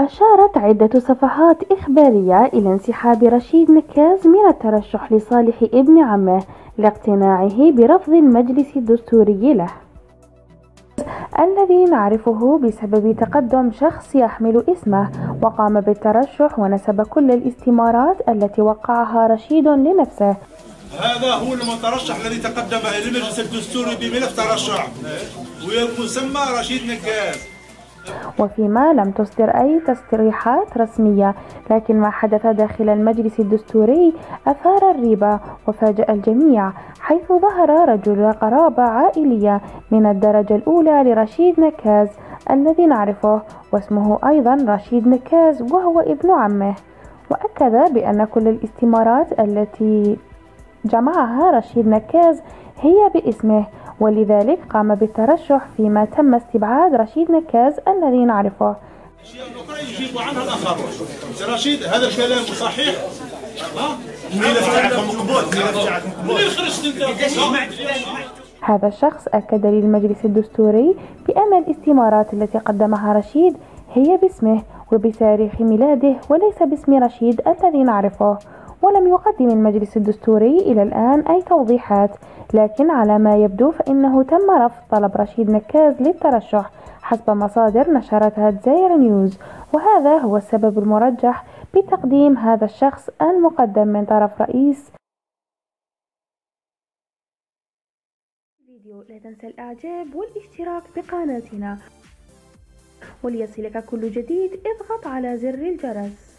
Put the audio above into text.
أشارت عدة صفحات إخبارية إلى انسحاب رشيد نكاز من الترشح لصالح ابن عمه لاقتناعه برفض المجلس الدستوري له، الذي نعرفه بسبب تقدم شخص يحمل اسمه وقام بالترشح ونسب كل الاستمارات التي وقعها رشيد لنفسه. هذا هو المترشح الذي تقدم إلى المجلس الدستوري بملف ترشح ويسمى رشيد نكاز. وفيما لم تصدر أي تصريحات رسمية، لكن ما حدث داخل المجلس الدستوري أثار الريبة وفاجأ الجميع، حيث ظهر رجل قرابة عائلية من الدرجة الأولى لرشيد نكاز الذي نعرفه، واسمه أيضا رشيد نكاز وهو ابن عمه، وأكد بأن كل الاستمارات التي جمعها رشيد نكاز هي باسمه، ولذلك قام بالترشح فيما تم استبعاد رشيد نكاز الذي نعرفه. يجيب عنها الآخرون. رشيد هذا الكلام صحيح؟ هذا الشخص أكد للمجلس الدستوري بأن الاستمارات التي قدمها رشيد هي باسمه وبتاريخ ميلاده وليس باسم رشيد الذي نعرفه، ولم يقدم المجلس الدستوري إلى الآن أي توضيحات، لكن على ما يبدو فإنه تم رفض طلب رشيد نكاز للترشح حسب مصادر نشرتها دزاير نيوز، وهذا هو السبب المرجح بتقديم هذا الشخص المقدم من طرف رئيس الفيديو. لا تنسى الإعجاب والاشتراك بقناتنا، وليصلك كل جديد اضغط على زر الجرس.